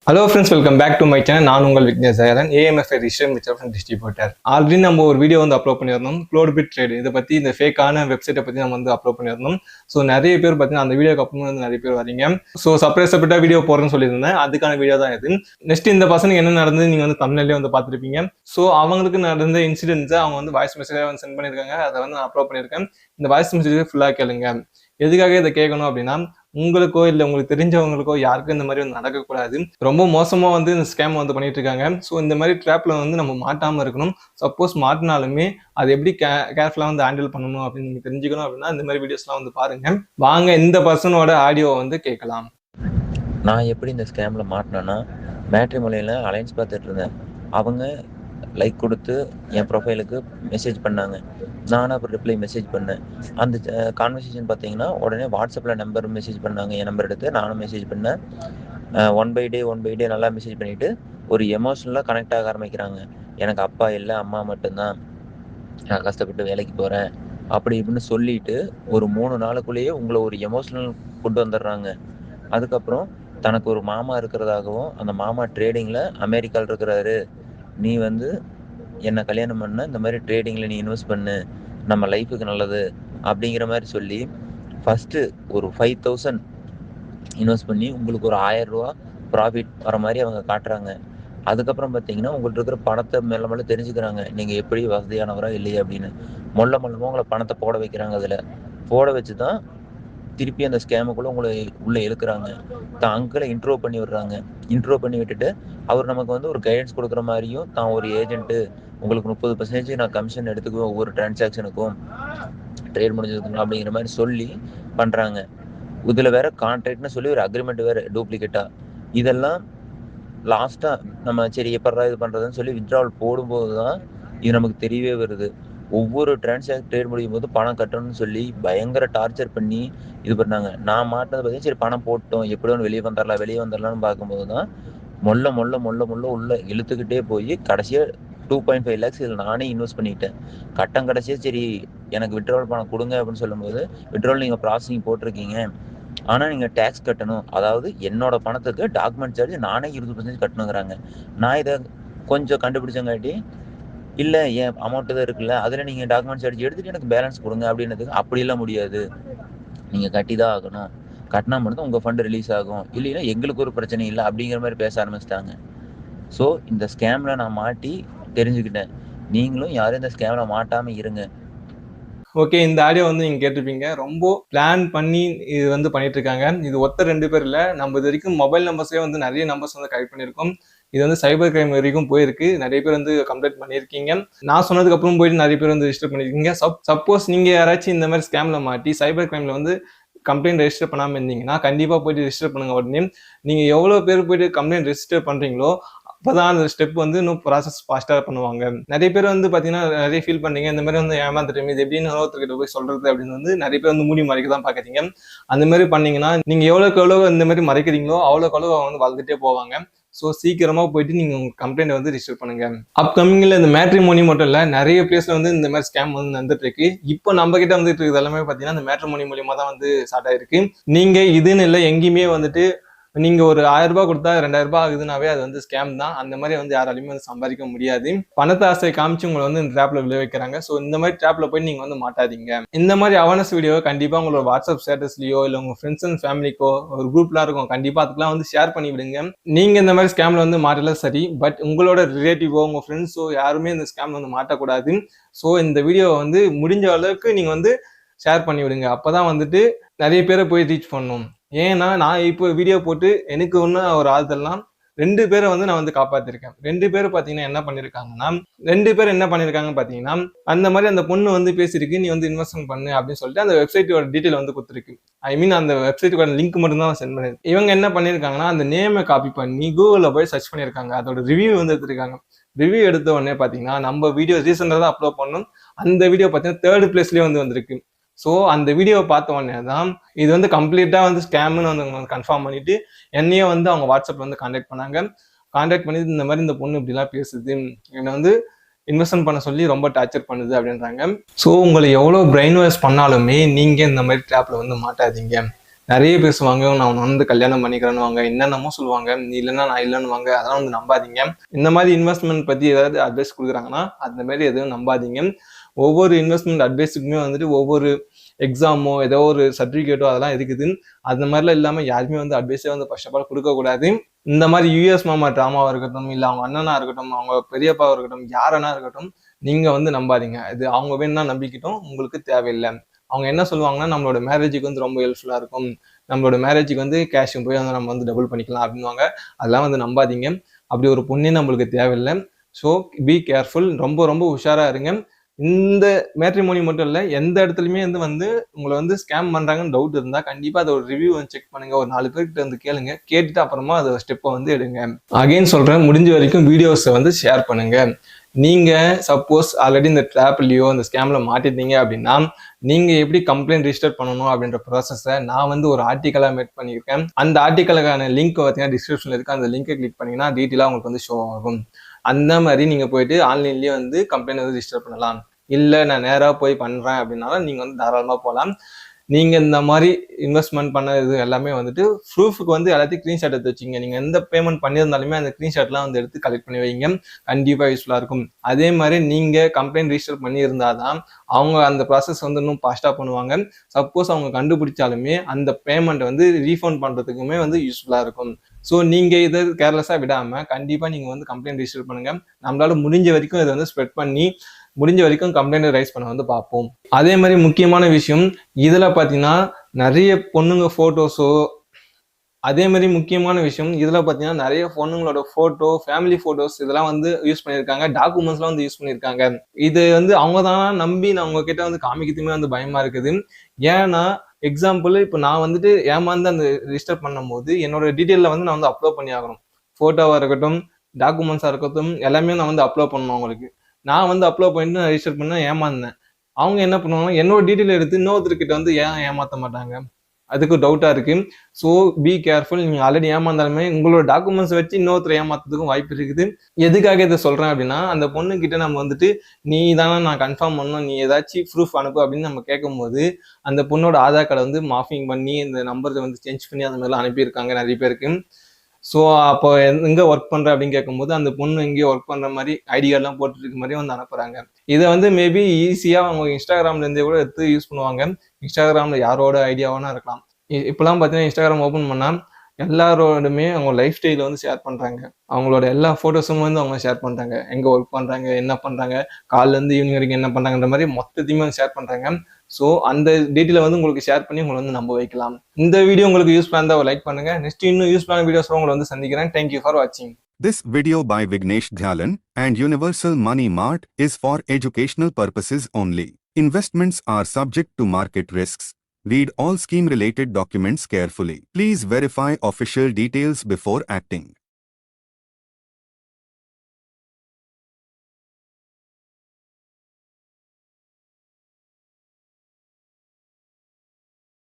Hello friends, welcome back to my channel. நான் உங்கள் Vigneshwaran, AMFI register mutual fund distributor. Already நம்ம ஒரு video வந்து அப்லோட் பண்ணியிருந்தோம், க்ளோட்பிட் ட்ரேட். இதை பற்றி இந்த ஃபேக்கான வெப்சைட்டை பற்றி நம்ம வந்து அப்லோட் பண்ணியிருந்தோம். ஸோ நிறைய பேர் பார்த்தீங்கன்னா அந்த வீடியோக்கு அப்புறம் வந்து நிறைய பேர் வரீங்க. ஸோ செப்பரேட்டாக வீடியோ போடுறேன்னு சொல்லியிருந்தேன், அதுக்கான வீடியோ தான் இது. நெக்ஸ்ட் இந்த பசங்க என்ன நடந்தது நீங்கள் வந்து தமிழ்லேயே வந்து பார்த்துருப்பீங்க. ஸோ அவங்களுக்கு நடந்த இன்சிடென்ட்ஸை அவங்க வந்து வாய்ஸ் மெசேஜாக வந்து சென்ட் பண்ணியிருக்காங்க. அதை வந்து நான் அப்லோட் பண்ணியிருக்கேன். இந்த வாய்ஸ் மெசேஜை ஃபுல்லாக கேளுங்க. எதுக்காக இதை கேட்கணும் அப்படின்னா, உங்களுக்கோ இல்லை உங்களுக்கு தெரிஞ்சவங்களுக்கோ யாருக்கும் இந்த மாதிரி வந்து நடக்கக்கூடாது. ரொம்ப மோசமாக வந்து இந்த ஸ்கேம் வந்து பண்ணிட்டு இருக்காங்க. ஸோ இந்த மாதிரி ட்ராப்ல வந்து நம்ம மாட்டாமல் இருக்கணும். சப்போஸ் மாட்டினாலுமே அது எப்படி கேர்ஃபுல்லாக வந்து ஹேண்டில் பண்ணணும் அப்படின்னு நீங்கள் தெரிஞ்சுக்கணும் அப்படின்னா இந்த மாதிரி வீடியோஸ்லாம் வந்து பாருங்க. வாங்க இந்த பர்சனோட ஆடியோ வந்து கேட்கலாம். நான் எப்படி இந்த ஸ்கேம்ல மாட்டினேன்னா, மேட்ரிமோனியில் அலைன்ஸ் பார்த்துட்டு இருந்தேன். அவங்க லைக் கொடுத்து என் ப்ரொஃபைலுக்கு மெசேஜ் பண்ணாங்க. நானும் அப்புறம் ரிப்ளை மெசேஜ் பண்ணேன். அந்த கான்வர்சேஷன் பார்த்தீங்கன்னா உடனே வாட்ஸ்அப்பில் நம்பர் மெசேஜ் பண்ணாங்க. என் நம்பர் எடுத்து நானும் மெசேஜ் பண்ணேன். ஒன் பை டே நல்லா மெசேஜ் பண்ணிவிட்டு ஒரு எமோஷ்னலாக கனெக்ட் ஆக ஆரம்பிக்கிறாங்க. எனக்கு அப்பா இல்லை, அம்மா மட்டும்தான், நான் கஷ்டப்பட்டு வேலைக்கு போகிறேன் அப்படி இப்படின்னு சொல்லிட்டு ஒரு 3 நாளுக்குள்ளேயே உங்களை ஒரு எமோஷ்னல் கொண்டு வந்துடுறாங்க. அதுக்கப்புறம் தனக்கு ஒரு மாமா இருக்கிறதாகவும், அந்த மாமா ட்ரேடிங்கில் அமெரிக்காவில் இருக்கிறாரு, நீ வந்து என்னை கல்யாணம் பண்ண இந்த மாதிரி ட்ரேடிங்கில் நீ இன்வெஸ்ட் பண்ணு, நம்ம லைஃபுக்கு நல்லது அப்படிங்கிற மாதிரி சொல்லி ஃபஸ்ட்டு ஒரு 5,000 இன்வெஸ்ட் பண்ணி உங்களுக்கு ஒரு 1000 ரூபா ப்ராஃபிட் வர மாதிரி அவங்க காட்டுறாங்க. அதுக்கப்புறம் பார்த்தீங்கன்னா உங்கள்கிட்ட இருக்கிற பணத்தை மெல்ல தெரிஞ்சுக்கிறாங்க, நீங்கள் எப்படி வசதியானவரா இல்லையா அப்படின்னு. மொல்லமாக உங்களை பணத்தை போட வைக்கிறாங்க. அதில் போட வச்சு தான் திருப்பி அந்த ஸ்கேமுக்குள்ளே உங்களை உள்ளே இழுக்கிறாங்க. தான் அங்கிளை இன்ட்ரோ பண்ணி விடுறாங்க. இன்ட்ரோ பண்ணி விட்டுட்டு அவர் நமக்கு வந்து ஒரு கைடன்ஸ் கொடுக்குற மாதிரியும், தான் ஒரு ஏஜென்ட்டு, உங்களுக்கு 30% நான் கமிஷன் எடுத்துக்குவேன் ஒவ்வொரு டிரான்சாக்ஷனுக்கும், ட்ரேட் முடிஞ்சதுக்குங்களா அப்படிங்கிற மாதிரி சொல்லி பண்ணுறாங்க. இதில் வேற கான்ட்ராக்ட்னு சொல்லி ஒரு அக்ரிமெண்ட் வேறு டூப்ளிகேட்டாக. இதெல்லாம் லாஸ்ட்டாக நம்ம சரி எப்படா இது பண்ணுறதுன்னு சொல்லி வித்ட்ராவல் போடும்போது தான் இது நமக்கு தெரியவே வருது. ஒவ்வொரு ட்ரேட் முடியும் போது பணம் கட்டணும்னு சொல்லி பயங்கர டார்ச்சர் பண்ணி இது பண்ணாங்க. நான் மாட்டினது பார்த்தீங்கன்னா சரி பணம் போட்டோம், எப்படியோ வெளியே வந்துடலாம்னு பார்க்கும்போது தான் மொல்ல உள்ள இழுத்துக்கிட்டே போய் கடைசியாக 2.5 lakhs இதில் நானே இன்வெஸ்ட் பண்ணிட்டேன். கடைசியாக சரி எனக்கு வித்ட்ராவல் பணம் கொடுங்க அப்படின்னு சொல்லும்போது, வித்ட்ராவல் நீங்கள் ப்ராசஸிங் போட்டிருக்கீங்க, ஆனால் நீங்கள் டேக்ஸ் கட்டணும், அதாவது என்னோட பணத்துக்கு டாக்குமெண்ட் சார்ஜ் நானே 20% கட்டணுங்கிறாங்க. நான் இதை கொஞ்சம் கண்டுபிடிச்சங்காட்டி, இல்லை என் அமௌண்ட்டு தான் இருக்குல்ல, அதில் நீங்கள் டாக்குமெண்ட் சார்ஜ் எடுத்துகிட்டு எனக்கு பேலன்ஸ் கொடுங்க அப்படின்னதுக்கு, அப்படிலாம் முடியாது, நீங்கள் கட்டி தான் ஆகணும், கட்டினா மட்டும் உங்கள் ஃபண்டு ரிலீஸ் ஆகும், இல்லைன்னா எங்களுக்கு ஒரு பிரச்சனை இல்லை அப்படிங்கிற மாதிரி பேச ஆரம்பிச்சிட்டாங்க. ஸோ இந்த ஸ்கேமில் நான் மாட்டி தெரிஞ்சுக்கிட்டேன். நீங்களும் யாரும் இந்த ஸ்கேமில் மாட்டாமல் இருங்க. ஓகே, இந்த ஆடியோ வந்து நீங்கள் கேட்டிருப்பீங்க. ரொம்ப பிளான் பண்ணி இது வந்து பண்ணிட்டு இருக்காங்க. இது ஒருத்தர் 2 பேர் இல்லை, நம்ம இது வரைக்கும் மொபைல் நம்பர்ஸே வந்து நிறைய நம்பர்ஸ் வந்து கலெக்ட் பண்ணியிருக்கோம். இது வந்து சைபர் கிரைம் வரைக்கும் போயிருக்கு. நிறைய பேர் வந்து கம்ப்ளைண்ட் பண்ணியிருக்கீங்க. நான் சொன்னதுக்கு அப்புறம் போயிட்டு நிறைய பேர் வந்து ரெஜிஸ்டர் பண்ணியிருக்கீங்க. சப்போஸ் நீங்கள் யாராச்சும் இந்த மாதிரி ஸ்கேமில் மாட்டி சைபர் கிரைமில் வந்து கம்ப்ளைண்ட் ரெஜிஸ்டர் பண்ணாமல் இருந்தீங்கன்னா கண்டிப்பாக போயிட்டு ரெஜிஸ்டர் பண்ணுங்க. உடனே நீங்கள் எவ்வளோ பேர் போயிட்டு கம்ப்ளைண்ட் ரெஜிஸ்டர் பண்ணுறீங்களோ அப்போதான் அந்த ஸ்டெப் வந்து இன்னும் ப்ராசஸ் ஃபாஸ்ட்டாக பண்ணுவாங்க. நிறைய பேர் வந்து பார்த்தீங்கன்னா நிறைய ஃபீல் பண்ணீங்க, இந்த மாதிரி வந்து ஏமாந்துட்டோம், இது எப்படின்னு ஒருத்தர்கிட்ட போய் சொல்றது அப்படின்னு வந்து நிறைய பேர் வந்து மூடி மறைக்க தான் பார்க்குறீங்க. அந்த மாதிரி பண்ணீங்கன்னா நீங்கள் எவ்வளோ இந்த மாதிரி மறைக்கிறீங்களோ அவ்வளோக்கு வந்து வளர்ந்துட்டே போவாங்க. ஸோ சீக்கிரமாக போயிட்டு நீங்கள் உங்கள் கம்ப்ளைண்ட் வந்து ரிஜிஸ்டர் பண்ணுங்க. அப்கமிங்கில் இந்த மேட்ரிமோனி மட்டும் இல்லை, நிறைய பிளேஸில் வந்து இந்த மாதிரி ஸ்கேம் வந்து நடந்துட்டு இருக்கு. இப்போ நம்ம கிட்ட வந்துட்டு இருக்குது எல்லாமே பார்த்தீங்கன்னா இந்த மேட்ரிமோனி மூலியமாக தான் வந்து ஸ்டார்ட் ஆயிருக்கு. நீங்கள் இதுன்னு இல்லை, எங்கேயுமே வந்துட்டு நீங்க ஒரு 1000 ரூபாய் கொடுத்தா 2000 ரூபாய் ஆகுதுனாவே அது வந்து ஸ்கேம் தான். அந்த மாதிரி வந்து யாராலையுமே வந்து சம்பாதிக்க முடியாது. பணத்தை ஆசை காமிச்சு உங்களை வந்து இந்த ட்ராப்ல விழ வைக்கிறாங்க. ஸோ இந்த மாதிரி ட்ராப்ல போய் நீங்க வந்து மாட்டாதீங்க. இந்த மாதிரி அவேர்னஸ் வீடியோ கண்டிப்பா உங்களோட வாட்ஸ்அப் ஸ்டேட்டஸ்லயோ இல்லை உங்க ஃப்ரெண்ட்ஸ் அண்ட் ஃபேமிலிக்கோ ஒரு குரூப்லாம் இருக்கும், கண்டிப்பா அதுக்கெல்லாம் வந்து ஷேர் பண்ணி விடுங்க. நீங்க இந்த மாதிரி ஸ்கேம்ல வந்து மாட்டல சரி, பட் உங்களோட ரிலேட்டிவோ உங்க ஃப்ரெண்ட்ஸோ யாருமே இந்த ஸ்கேம்ல வந்து மாட்டக்கூடாது. ஸோ இந்த வீடியோ வந்து முடிஞ்ச அளவுக்கு நீங்க வந்து ஷேர் பண்ணி விடுங்க. அப்பதான் வந்துட்டு நிறைய பேரை போய் ரீச் பண்ணும். ஏன்னா நான் இப்போ வீடியோ போட்டு எனக்கு ஒன்று ஒரு ஆறுதல்லாம் 2 பேரை வந்து நான் வந்து காப்பாத்திருக்கேன். 2 பேர் பார்த்தீங்கன்னா என்ன பண்ணியிருக்காங்கன்னா, 2 பேர் என்ன பண்ணியிருக்காங்கன்னு பார்த்தீங்கன்னா, அந்த மாதிரி அந்த பொண்ணு வந்து பேசியிருக்கு, நீ வந்து இன்வெஸ்ட்மெண்ட் பண்ணு அப்படின்னு சொல்லிட்டு அந்த வெப்சைட்டோட டீட்டெயில் வந்து கொடுத்துருக்கு. ஐ மீன் அந்த வெப்சைட்டோட லிங்க் மட்டும் தான் சென்ட் பண்ணிருக்கு. இவங்க என்ன பண்ணியிருக்காங்கன்னா, அந்த நேமை காப்பி பண்ணி கூகுளில் போய் சர்ச் பண்ணியிருக்காங்க. அதோட ரிவ்யூ வந்து எடுத்துருக்காங்க. ரிவ்யூ எடுத்த உடனே பார்த்தீங்கன்னா நம்ம வீடியோ ரீசெண்டாக தான் அப்லோட் பண்ணோம். அந்த வீடியோ பார்த்தீங்கன்னா 3rd பிளேஸ்லேயே வந்து வந்திருக்கு. ஸோ அந்த வீடியோவை பார்த்த உடனே தான் இது வந்து கம்ப்ளீட்டாக வந்து ஸ்கேம்னு வந்து கன்ஃபார்ம் பண்ணிட்டு என்னையே வந்து அவங்க வாட்ஸ்அப்பில் வந்து கான்டாக்ட் பண்ணாங்க. கான்டாக்ட் பண்ணி இந்த மாதிரி இந்த பொண்ணு இப்படிலாம் பேசுது, என்னை வந்து இன்வெஸ்ட்மெண்ட் பண்ண சொல்லி ரொம்ப டார்ச்சர் பண்ணுது அப்படின்றாங்க. ஸோ உங்களை எவ்வளோ பிரெயின் வாஷ் பண்ணாலுமே நீங்கள் இந்த மாதிரி ட்ராப்பில் வந்து மாட்டாதீங்க. நிறைய பேசுவாங்க, நான் வந்து கல்யாணம் பண்ணிக்கிறேன்னுவாங்க, என்னென்னமோ சொல்லுவாங்க, நீ இல்லைன்னா நான் இல்லைன்னுவாங்க. அதெல்லாம் வந்து நம்பாதீங்க. இந்த மாதிரி இன்வெஸ்ட்மெண்ட் பற்றி ஏதாவது அட்வைஸ் கொடுக்குறாங்கன்னா அந்த மாதிரி எதுவும் நம்பாதீங்க. ஒவ்வொரு இன்வெஸ்ட்மெண்ட் அட்வைஸுக்குமே வந்துட்டு ஒவ்வொரு எக்ஸாமோ ஏதோ ஒரு சர்டிஃபிகேட்டோ அதெல்லாம் இருக்குது. அந்த மாதிரிலாம் இல்லாமல் யாருமே வந்து அட்வைஸே வந்து ஃபர்ஸ்ட் ஆஃப் ஆல் கொடுக்கக்கூடாது. இந்த மாதிரி யூஎஸ் மாமா ட்ராமாவாக இருக்கட்டும், இல்லை அவங்க அண்ணனா இருக்கட்டும், அவங்க பெரியப்பாவாக இருக்கட்டும், யாரனா இருக்கட்டும், நீங்கள் வந்து நம்பாதீங்க. இது அவங்க வேணும்னா நம்பிக்கிட்டும், உங்களுக்கு தேவையில்லை. அவங்க என்ன சொல்லுவாங்கன்னா, நம்மளோட மேரேஜுக்கு வந்து ரொம்ப ஹெல்ப்ஃபுல்லாக இருக்கும், நம்மளோட மேரேஜுக்கு வந்து கேஷும் போய் வந்து நம்ம வந்து டபுள் பண்ணிக்கலாம் அப்படின்வாங்க. அதெல்லாம் வந்து நம்பாதீங்க. அப்படி ஒரு பொண்ணே நம்மளுக்கு தேவையில்லை. So be careful. ரொம்ப ரொம்ப உஷாராக இருங்க. இந்த மேட்ரிமோனி மட்டும் இல்லை, எந்த இடத்துலையுமே வந்து உங்களை வந்து ஸ்கேம் பண்ணுறாங்கன்னு டவுட் இருந்தால் கண்டிப்பாக அதை ஒரு ரிவ்யூ வந்து செக் பண்ணுங்க. ஒரு 4 பேர்கிட்ட வந்து கேளுங்க. கேட்டுட்டு அப்புறமா அதை ஸ்டெப்பை வந்து எடுங்க. அகைன் சொல்கிறேன், முடிஞ்ச வரைக்கும் வீடியோஸை வந்து ஷேர் பண்ணுங்க. நீங்கள் சப்போஸ் ஆல்ரெடி இந்த ட்ராப்லையோ இந்த ஸ்கேமில் மாட்டிட்டீங்க அப்படின்னா, நீங்கள் எப்படி கம்ப்ளைண்ட் ரிஜிஸ்டர் பண்ணணும் அப்படின்ற ப்ராசஸை நான் வந்து ஒரு ஆர்டிக்கலாக மேக் பண்ணியிருக்கேன். அந்த ஆர்டிக்கலுக்கான லிங்க் பார்த்தீங்கன்னா டிஸ்கிரிப்ஷனில் இருக்குது. அந்த லிங்கை கிளிக் பண்ணிங்கன்னா டீட்டெயிலாக உங்களுக்கு வந்து ஷோ ஆகும். அந்த மாதிரி நீங்கள் போயிட்டு ஆன்லைன்லேயே வந்து கம்ப்ளைண்ட் வந்து ரிஜிஸ்டர் பண்ணலாம். இல்லை நான் நேராக போய் பண்ணுறேன் அப்படின்னாலும் நீங்கள் வந்து தாராளமாக போகலாம். நீங்கள் இந்த மாதிரி இன்வெஸ்ட்மெண்ட் பண்ணது எல்லாமே வந்துட்டு ப்ரூஃபுக்கு வந்து எல்லாத்தையும் ஸ்க்ரீன்ஷாட் எடுத்து வச்சிங்க. நீங்கள் எந்த பேமெண்ட் பண்ணியிருந்தாலுமே அந்த ஸ்க்ரீன்ஷாட்லாம் வந்து எடுத்து கலெக்ட் பண்ணி வைங்க. கண்டிப்பாக யூஸ்ஃபுல்லாக இருக்கும். அதே மாதிரி நீங்கள் கம்ப்ளைண்ட் ரிஜிஸ்டர் பண்ணியிருந்தால் தான் அவங்க அந்த ப்ராசஸ் வந்து இன்னும் ஃபாஸ்ட்டாக பண்ணுவாங்க. சப்போஸ் அவங்க கண்டுபிடிச்சாலுமே அந்த பேமெண்ட் வந்து ரீஃபண்ட் பண்ணுறதுக்குமே வந்து யூஸ்ஃபுல்லாக இருக்கும். ஸோ நீங்கள் இதை கேர்லெஸ்ஸாக விடாமல் கண்டிப்பாக நீங்கள் வந்து கம்ப்ளைண்ட் ரிஜிஸ்டர் பண்ணுங்கள். நம்மளால முடிஞ்ச வரைக்கும் இதை வந்து ஸ்ப்ரெட் பண்ணி முடிஞ்ச வரைக்கும் கம்ப்ளைண்ட் ரைஸ் பண்ண வந்து பார்ப்போம். அதே மாதிரி முக்கியமான விஷயம், இதில் பார்த்தீங்கன்னா நிறைய பொண்ணுங்க ஃபோட்டோஸோ, அதே மாதிரி முக்கியமான விஷயம் இதில் பார்த்தீங்கன்னா நிறைய பொண்ணுங்களோட ஃபோட்டோ, ஃபேமிலி ஃபோட்டோஸ் இதெல்லாம் வந்து யூஸ் பண்ணியிருக்காங்க. டாக்குமெண்ட்ஸ்லாம் வந்து யூஸ் பண்ணியிருக்காங்க. இது வந்து அவங்க தான் நம்பி நான் உங்ககிட்ட வந்து காமிக்கிறதுமே வந்து பயமாக இருக்குது. ஏன்னா எக்ஸாம்பிள் இப்போ நான் வந்துட்டு ஏமாந்து அந்த ரிஜிஸ்டர் பண்ணும்போது என்னோட டீட்டெயிலில் வந்து நான் வந்து அப்லோட் பண்ணி ஆகணும். ஃபோட்டோவாக இருக்கட்டும், டாக்குமெண்ட்ஸாக இருக்கட்டும், எல்லாமே நான் வந்து அப்லோட் பண்ணணும் அவங்களுக்கு. நான் வந்து அப்லோட் பண்ணிட்டு நான் ரிஜிஸ்டர் பண்ண ஏமாந்தேன். அவங்க என்ன பண்ணுவாங்க, என்னோட டீட்டெயில் எடுத்து இன்னொருத்தர்கிட்ட வந்து ஏன் ஏமாற்ற மாட்டாங்க? அதுக்கு டவுட்டாக இருக்கு. So be careful. நீங்கள் ஆல்ரெடி ஏமாந்தாலுமே உங்களோட டாக்குமெண்ட்ஸ் வச்சு இன்னொருத்தர் ஏமாத்துறதுக்கும் வாய்ப்பு இருக்குது. எதுக்காக இதை சொல்கிறேன் அப்படின்னா, அந்த பொண்ணுக்கிட்ட நம்ம வந்துட்டு நீ தானே நான் கன்ஃபார்ம் பண்ணணும், நீ ஏதாச்சும் ப்ரூஃப் அனுப்பு அப்படின்னு நம்ம கேட்கும்போது அந்த பொண்ணோட ஆதார் கார்டை வந்து மார்ஃபிங் பண்ணி இந்த நம்பரை வந்து சேஞ்ச் பண்ணி அந்த மாதிரிலாம் அனுப்பியிருக்காங்க நிறைய பேருக்கு. ஸோ அப்போ எங்கே ஒர்க் பண்ணுற அப்படின்னு கேட்கும்போது அந்த பொண்ணு எங்கேயோ ஒர்க் பண்ணுற மாதிரி ஐடி கார்டெலாம் போட்டுட்டு இருக்க மாதிரி வந்து அனுப்புகிறாங்க. இதை வந்து மேபி ஈஸியாக அவங்க இன்ஸ்டாகிராம்லேருந்தே கூட எடுத்து யூஸ் பண்ணுவாங்க. இன்ஸ்டாகிராமில் யாரோட ஐடியாவானா இருக்கலாம். இப்போலாம் பார்த்தீங்கன்னா இன்ஸ்டாகிராம் ஓப்பன் பண்ணால் எல்லாரோடுமே அவங்க லைஃப் ஸ்டைலை வந்து ஷேர் பண்ணுறாங்க. அவங்களோட எல்லா ஃபோட்டோஸும் வந்து அவங்க ஷேர் பண்ணுறாங்க. எங்கே ஒர்க் பண்ணுறாங்க, என்ன பண்ணுறாங்க, காலிலேருந்து ஈவினிங் வரைக்கும் என்ன பண்ணுறாங்கன்ற மாதிரி மொத்தத்தையுமே வந்து ஷேர் பண்ணுறாங்க. ஸோ அந்த டீட்டெயிலை வந்து உங்களுக்கு ஷேர் பண்ணி உங்களை வந்து நம்ப வைக்கலாம். இந்த வீடியோ உங்களுக்கு யூஸ்ஃபுல்லாக இருந்தால் லைக் பண்ணுங்க. நெக்ஸ்ட் இன்னும் யூஸ்ஃபுல்லான வீடியோஸ் உங்களை வந்து சந்திக்கிறேன். தேங்க்யூ ஃபார் வாட்சிங். This video by Vignesh Dhyalan and Universal Money Mart is for educational purposes only. Investments are subject to market risks. Read all scheme-related documents carefully. Please verify official details before acting.